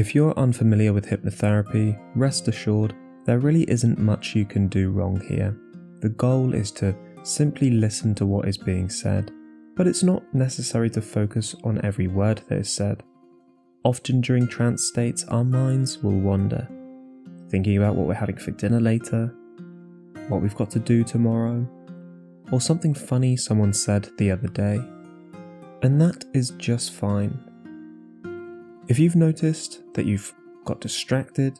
If you're unfamiliar with hypnotherapy, rest assured, there really isn't much you can do wrong here. The goal is to simply listen to what is being said, but it's not necessary to focus on every word that is said. Often during trance states, our minds will wander, thinking about what we're having for dinner later, what we've got to do tomorrow, or something funny someone said the other day. And that is just fine. If you've noticed that you've got distracted,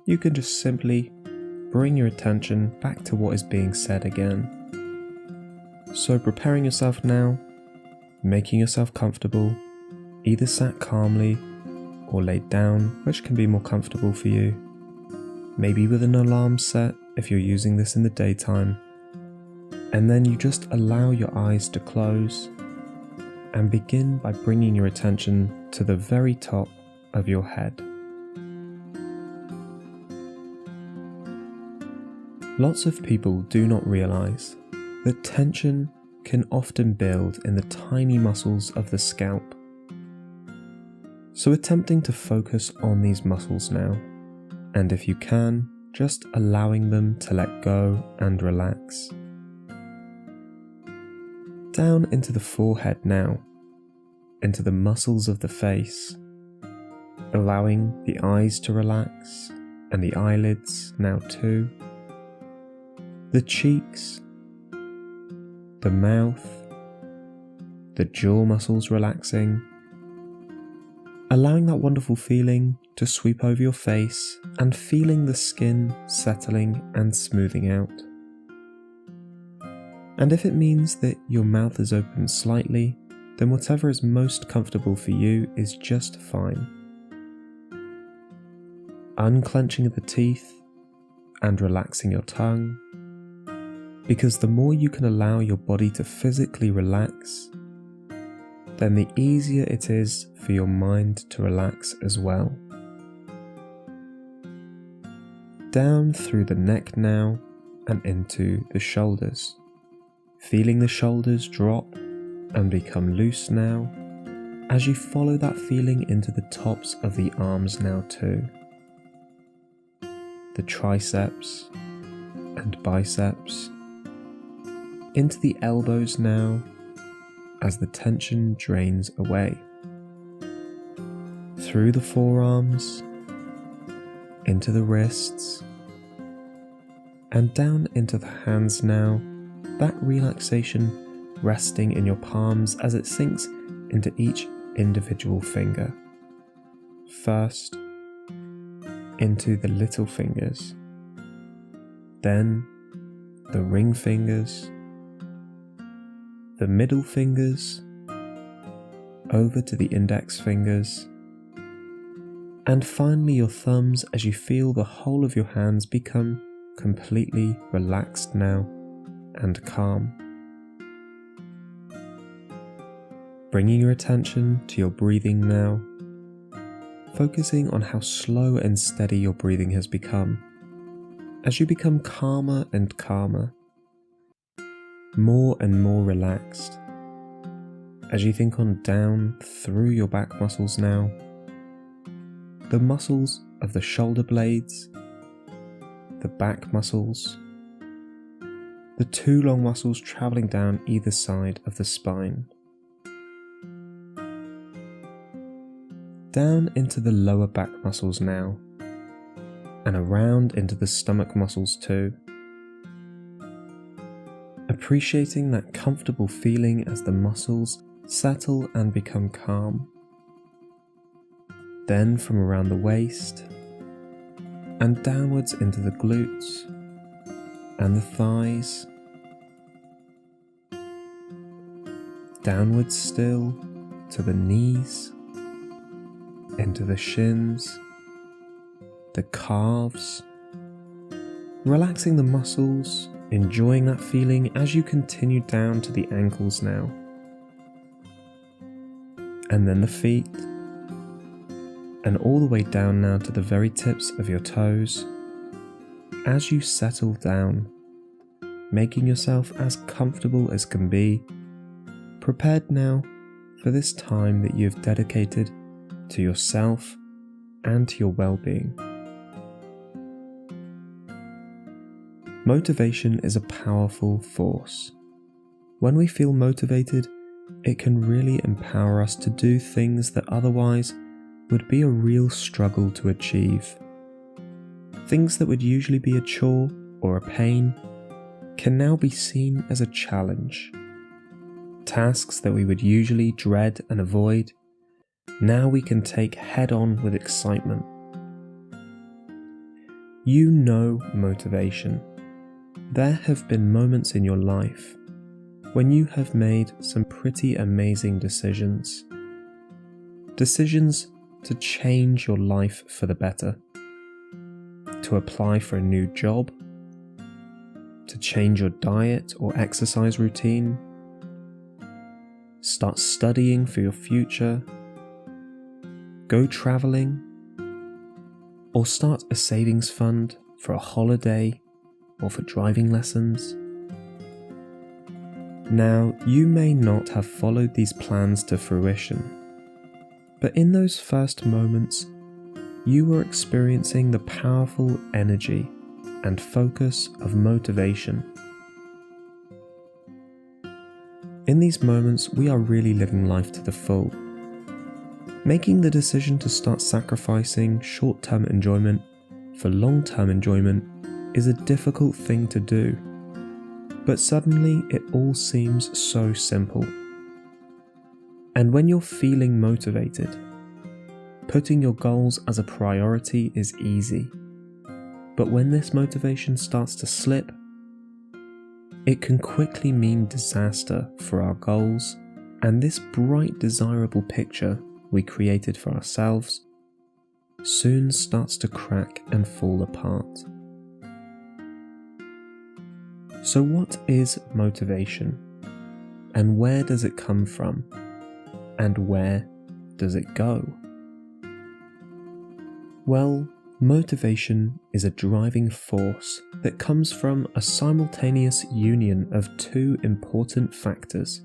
you can just simply bring your attention back to what is being said again. So preparing yourself now, making yourself comfortable, either sat calmly or laid down, which can be more comfortable for you. Maybe with an alarm set if you're using this in the daytime. And then you just allow your eyes to close and begin by bringing your attention to the very top of your head. Lots of people do not realize that tension can often build in the tiny muscles of the scalp. So attempting to focus on these muscles now, and if you can, just allowing them to let go and relax. Down into the forehead now, into the muscles of the face, allowing the eyes to relax and the eyelids now too, the cheeks, the mouth, the jaw muscles relaxing, allowing that wonderful feeling to sweep over your face and feeling the skin settling and smoothing out. And if it means that your mouth is open slightly, then whatever is most comfortable for you is just fine. Unclenching the teeth and relaxing your tongue, because the more you can allow your body to physically relax, then the easier it is for your mind to relax as well. Down through the neck now and into the shoulders. Feeling the shoulders drop and become loose now, as you follow that feeling into the tops of the arms now too. The triceps and biceps, into the elbows now, as the tension drains away. Through the forearms, into the wrists, and down into the hands now, that relaxation resting in your palms as it sinks into each individual finger. First, into the little fingers, then the ring fingers, the middle fingers, over to the index fingers, and finally your thumbs as you feel the whole of your hands become completely relaxed now and calm. Bringing your attention to your breathing now, focusing on how slow and steady your breathing has become, as you become calmer and calmer, more and more relaxed, as you think on down through your back muscles now, the muscles of the shoulder blades, the back muscles, the two long muscles travelling down either side of the spine. Down into the lower back muscles now, and around into the stomach muscles too. Appreciating that comfortable feeling as the muscles settle and become calm. Then from around the waist, and downwards into the glutes, and the thighs, downwards still to the knees, into the shins, the calves, relaxing the muscles, enjoying that feeling as you continue down to the ankles now, and then the feet, and all the way down now to the very tips of your toes, as you settle down, making yourself as comfortable as can be, prepared now for this time that you have dedicated to yourself and to your well-being. Motivation is a powerful force. When we feel motivated, it can really empower us to do things that otherwise would be a real struggle to achieve. Things that would usually be a chore or a pain can now be seen as a challenge. Tasks that we would usually dread and avoid, now we can take head on with excitement. You know motivation. There have been moments in your life when you have made some pretty amazing decisions. Decisions to change your life for the better. To apply for a new job. To change your diet or exercise routine. Start studying for your future. Go traveling. Or start a savings fund for a holiday or for driving lessons. Now, you may not have followed these plans to fruition, but in those first moments, you were experiencing the powerful energy and focus of motivation. In these moments, we are really living life to the full. Making the decision to start sacrificing short-term enjoyment for long-term enjoyment is a difficult thing to do. But suddenly it all seems so simple. And when you're feeling motivated, putting your goals as a priority is easy. But when this motivation starts to slip, it can quickly mean disaster for our goals, and this bright, desirable picture we created for ourselves soon starts to crack and fall apart. So what is motivation? And where does it come from? And where does it go? Well, motivation is a driving force that comes from a simultaneous union of two important factors: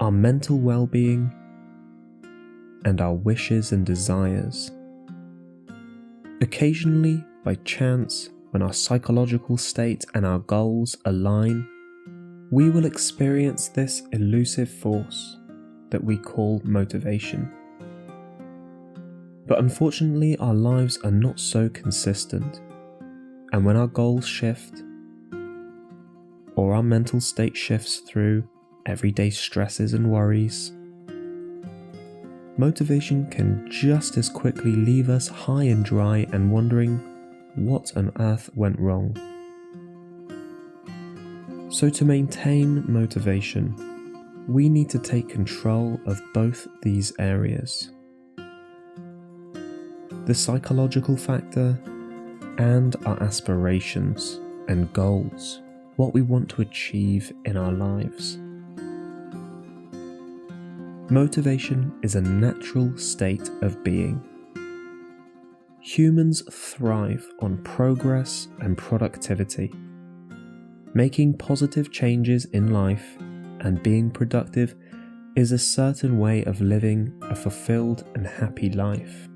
our mental well-being and our wishes and desires. Occasionally, by chance, when our psychological state and our goals align, we will experience this elusive force that we call motivation. But unfortunately, our lives are not so consistent, and when our goals shift, or our mental state shifts through everyday stresses and worries, motivation can just as quickly leave us high and dry and wondering what on earth went wrong. So to maintain motivation, we need to take control of both these areas: the psychological factor and our aspirations and goals, what we want to achieve in our lives. Motivation is a natural state of being. Humans thrive on progress and productivity. Making positive changes in life and being productive is a certain way of living a fulfilled and happy life.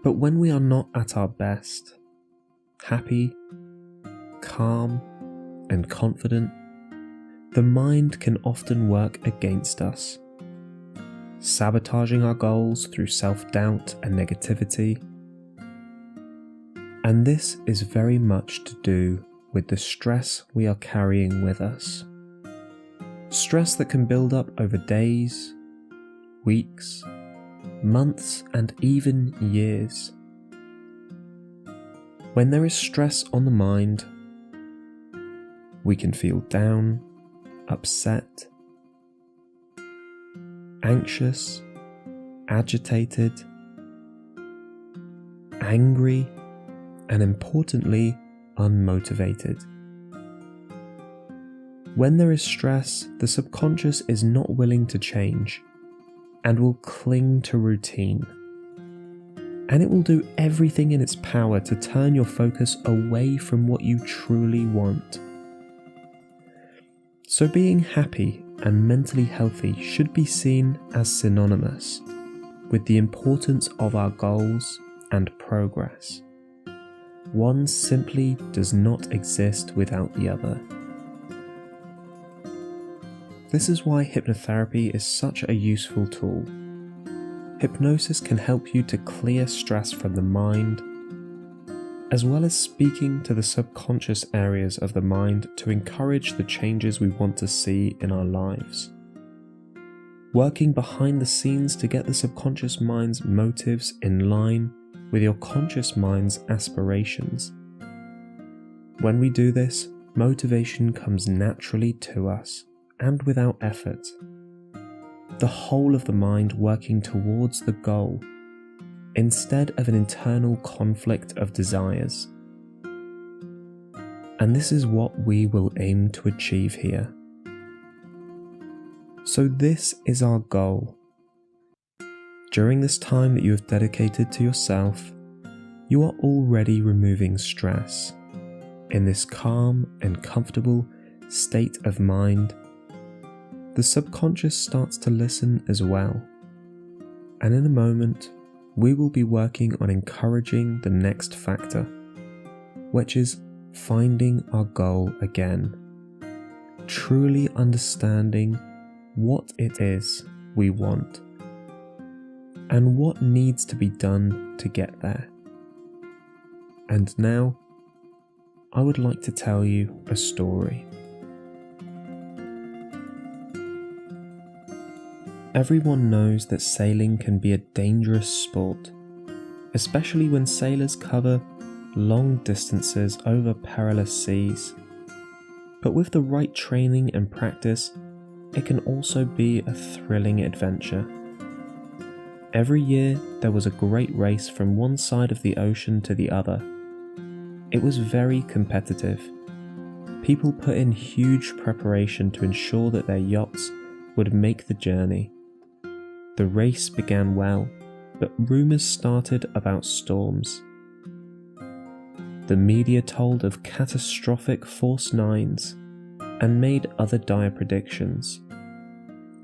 But when we are not at our best, happy, calm, and confident, the mind can often work against us, sabotaging our goals through self-doubt and negativity. And this is very much to do with the stress we are carrying with us. Stress that can build up over days, weeks, months, and even years. When there is stress on the mind, we can feel down, upset, anxious, agitated, angry, and importantly, unmotivated. When there is stress, the subconscious is not willing to change and will cling to routine. And it will do everything in its power to turn your focus away from what you truly want. So being happy and mentally healthy should be seen as synonymous. with the importance of our goals and progress. One simply does not exist without the other. This is why hypnotherapy is such a useful tool. Hypnosis can help you to clear stress from the mind, as well as speaking to the subconscious areas of the mind to encourage the changes we want to see in our lives. Working behind the scenes to get the subconscious mind's motives in line with your conscious mind's aspirations. When we do this, motivation comes naturally to us and without effort. The whole of the mind working towards the goal, instead of an internal conflict of desires. And this is what we will aim to achieve here. So this is our goal. During this time that you have dedicated to yourself, you are already removing stress. In this calm and comfortable state of mind, the subconscious starts to listen as well. And in a moment, we will be working on encouraging the next factor, which is finding our goal again, truly understanding what it is we want and what needs to be done to get there. And now, I would like to tell you a story. Everyone knows that sailing can be a dangerous sport, especially when sailors cover long distances over perilous seas. But with the right training and practice, it can also be a thrilling adventure. Every year there was a great race from one side of the ocean to the other. It was very competitive. People put in huge preparation to ensure that their yachts would make the journey. The race began well, but rumours started about storms. The media told of catastrophic force nines and made other dire predictions.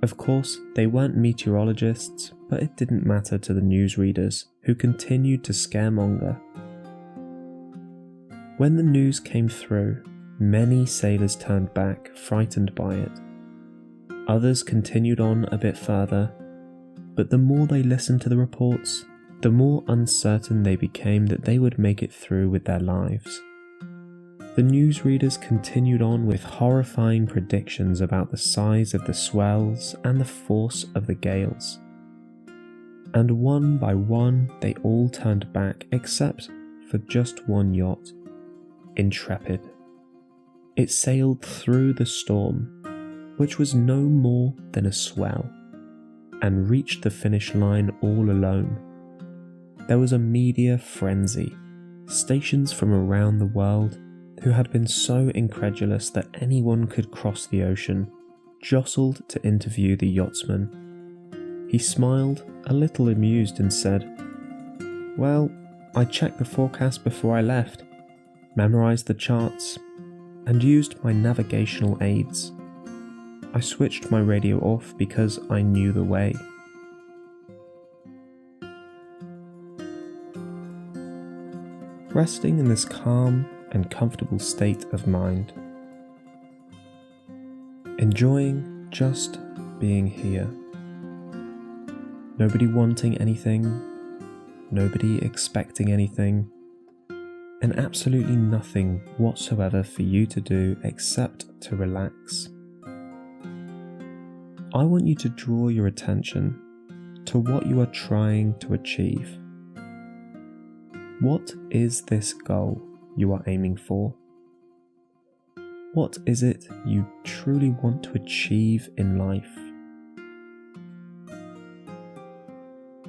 Of course, they weren't meteorologists, but it didn't matter to the newsreaders, who continued to scaremonger. When the news came through, many sailors turned back, frightened by it. Others continued on a bit further, but the more they listened to the reports, the more uncertain they became that they would make it through with their lives. The newsreaders continued on with horrifying predictions about the size of the swells and the force of the gales. And one by one they all turned back except for just one yacht, Intrepid. It sailed through the storm, which was no more than a swell, and reached the finish line all alone. There was a media frenzy. Stations from around the world, who had been so incredulous that anyone could cross the ocean, jostled to interview the yachtsman. He smiled, a little amused, and said, "Well, I checked the forecast before I left, memorized the charts, and used my navigational aids. I switched my radio off because I knew the way." Resting in this calm and comfortable state of mind, enjoying just being here. Nobody wanting anything, nobody expecting anything, and absolutely nothing whatsoever for you to do except to relax. I want you to draw your attention to what you are trying to achieve. What is this goal you are aiming for? What is it you truly want to achieve in life?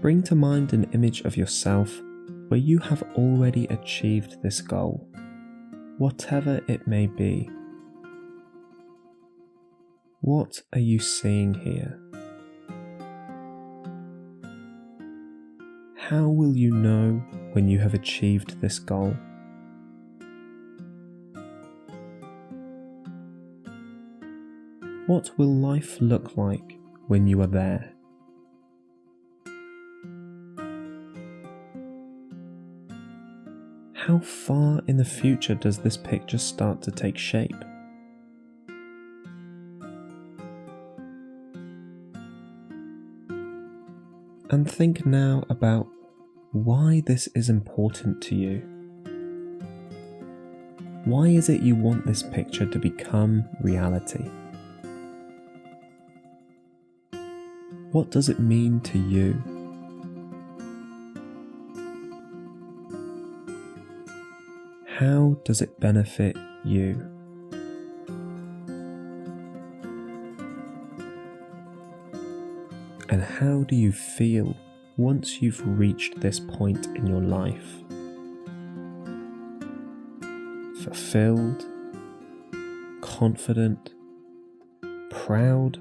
Bring to mind an image of yourself where you have already achieved this goal, whatever it may be. What are you seeing here? How will you know when you have achieved this goal? What will life look like when you are there? how far in the future does this picture start to take shape? And think now about why this is important to you. Why is it you want this picture to become reality? What does it mean to you? How does it benefit you? And how do you feel once you've reached this point in your life? Fulfilled, confident, proud,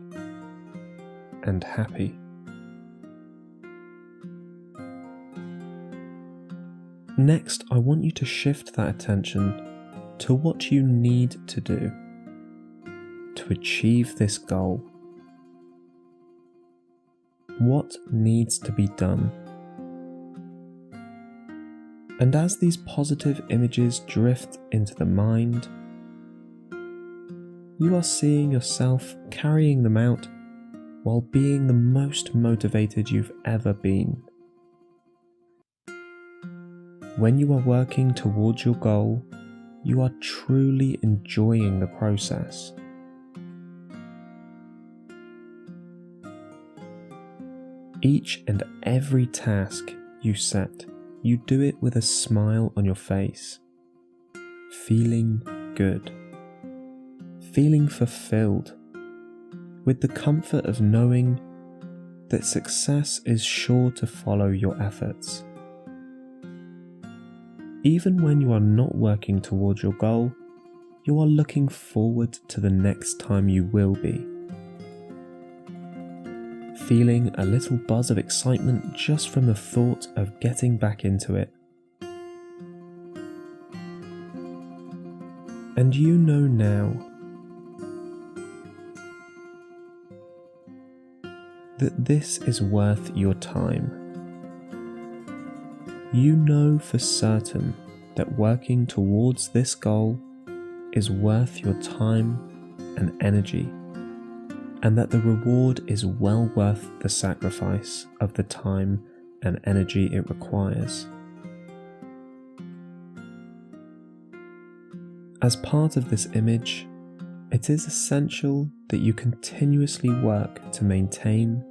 and happy. Next, I want you to shift that attention to what you need to do to achieve this goal. What needs to be done? And as these positive images drift into the mind, you are seeing yourself carrying them out while being the most motivated you've ever been. When you are working towards your goal, you are truly enjoying the process. Each and every task you set, you do it with a smile on your face, feeling good, feeling fulfilled, with the comfort of knowing that success is sure to follow your efforts. Even when you are not working towards your goal, you are looking forward to the next time you will be. Feeling a little buzz of excitement just from the thought of getting back into it. And you know now that this is worth your time. You know for certain that working towards this goal is worth your time and energy, and that the reward is well worth the sacrifice of the time and energy it requires. As part of this image, it is essential that you continuously work to maintain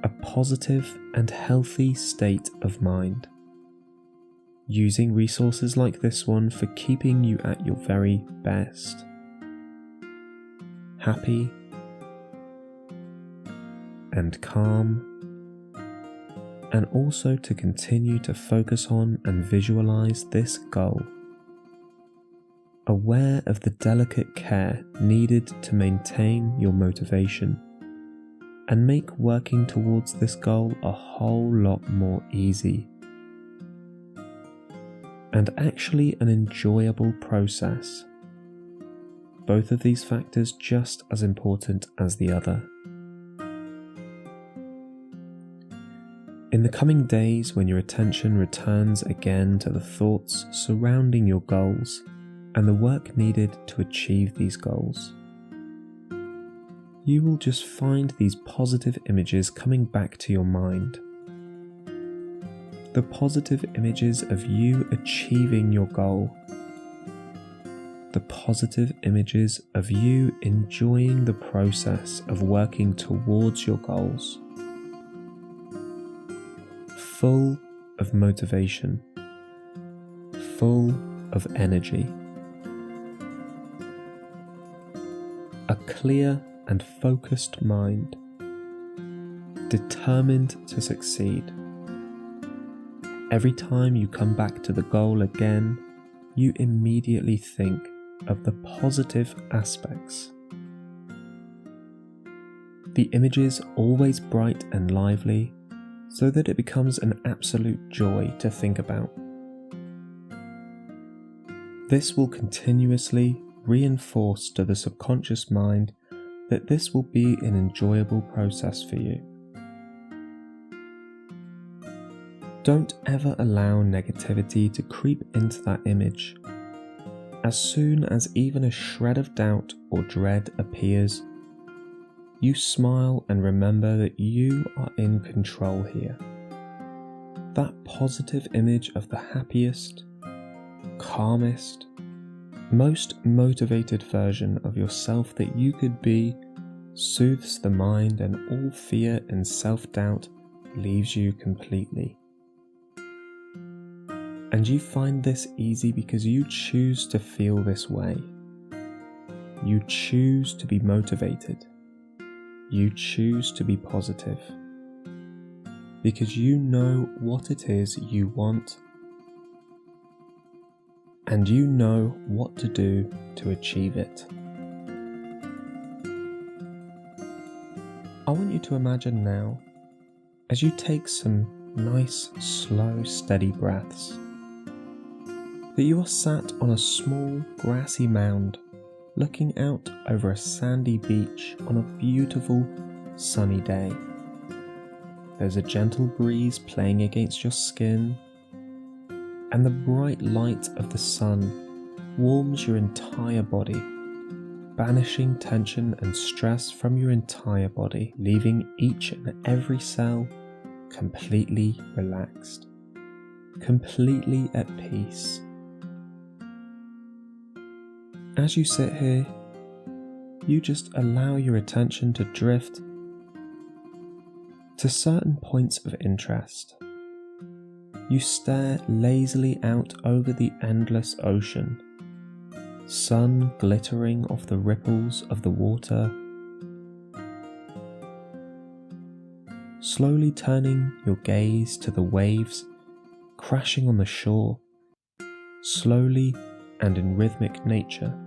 a positive and healthy state of mind, using resources like this one for keeping you at your very best, happy and calm, and also to continue to focus on and visualize this goal, aware of the delicate care needed to maintain your motivation and make working towards this goal a whole lot more easy and actually an enjoyable process. Both of these factors just as important as the other. In the coming days, when your attention returns again to the thoughts surrounding your goals and the work needed to achieve these goals, you will just find these positive images coming back to your mind. The positive images of you achieving your goal. The positive images of you enjoying the process of working towards your goals. Full of motivation. Full of energy. A clear and focused mind, determined to succeed. Every time you come back to the goal again, you immediately think of the positive aspects. The images always bright and lively, so that it becomes an absolute joy to think about. This will continuously reinforce to the subconscious mind that this will be an enjoyable process for you. Don't ever allow negativity to creep into that image. As soon as even a shred of doubt or dread appears, you smile and remember that you are in control here. That positive image of the happiest, calmest, most motivated version of yourself that you could be soothes the mind, and all fear and self-doubt leaves you completely. And you find this easy because you choose to feel this way. You choose to be motivated. You choose to be positive. Because you know what it is you want, and you know what to do to achieve it. I want you to imagine now, as you take some nice, slow, steady breaths, that you are sat on a small, grassy mound, looking out over a sandy beach on a beautiful, sunny day. There's a gentle breeze playing against your skin, and the bright light of the sun warms your entire body, banishing tension and stress from your entire body, leaving each and every cell completely relaxed, completely at peace. As you sit here, you just allow your attention to drift to certain points of interest. You stare lazily out over the endless ocean, sun glittering off the ripples of the water, slowly turning your gaze to the waves crashing on the shore, slowly and in rhythmic nature.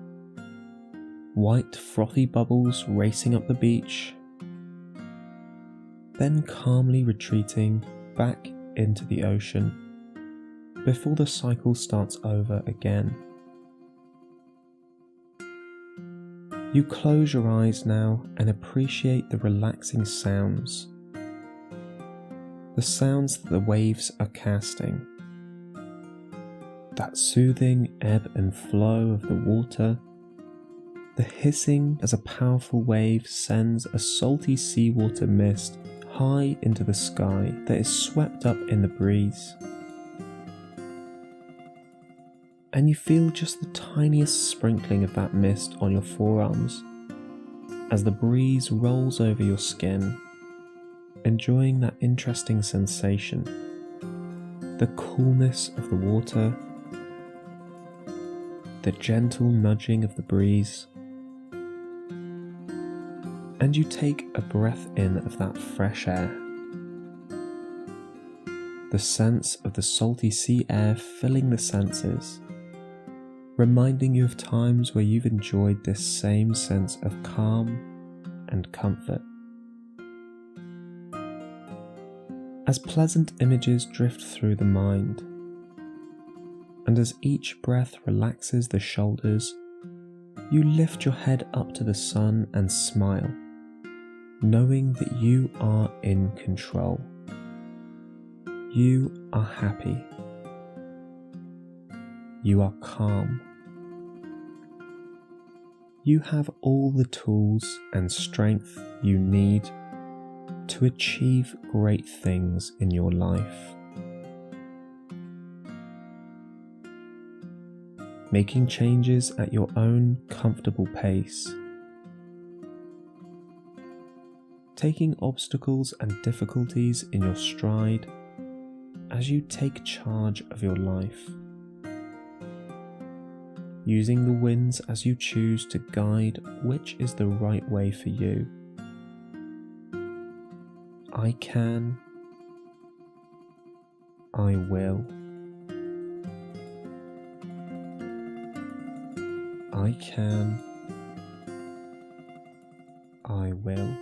White frothy bubbles racing up the beach, then calmly retreating back into the ocean before the cycle starts over again. You close your eyes now and appreciate the relaxing sounds, the sounds that the waves are casting, that soothing ebb and flow of the water, the hissing as a powerful wave sends a salty seawater mist high into the sky that is swept up in the breeze. And you feel just the tiniest sprinkling of that mist on your forearms as the breeze rolls over your skin, enjoying that interesting sensation, the coolness of the water, the gentle nudging of the breeze. And you take a breath in of that fresh air, the sense of the salty sea air filling the senses, reminding you of times where you've enjoyed this same sense of calm and comfort. As pleasant images drift through the mind, and as each breath relaxes the shoulders, you lift your head up to the sun and smile, knowing that you are in control. You are happy. You are calm. You have all the tools and strength you need to achieve great things in your life. Making changes at your own comfortable pace. Taking obstacles and difficulties in your stride as you take charge of your life. Using the winds as you choose to guide which is the right way for you. I can. I will. I can. I will.